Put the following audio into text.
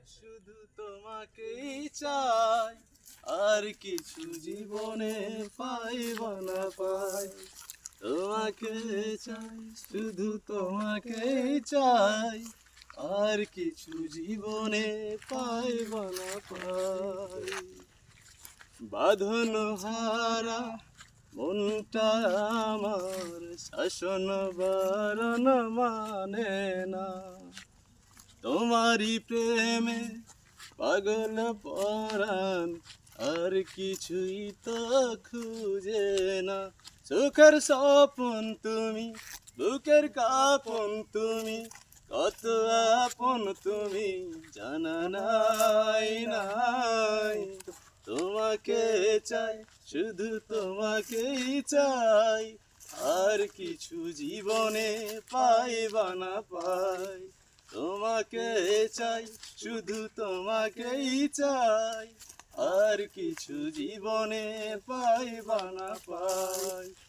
শুধু তোমাকেই চাই, আর কিছু জীবনে পাইব না পাই। তোমাকে চাই, শুধু তোমাকেই চাই, আর কিছু জীবনে পাইব না পাই। বাঁধন হারা মনটা আমার শাসন বারণ মানে না। তোমারই প্রেমে পাগল পরাণ, আর কিছুই তো খুঁজে না। সুখের স্বপন তুমি, বুকের কাপন তুমি, কত আপন তুমি জানা নাই নাই। তোমাকে চাই, শুধু তোমাকেই চাই, আর কিছু জীবনে পাইব না পাই। তোমাকে চাই, শুধু তোমাকেই চাই, আর কিছু জীবনে পাইব না পাই।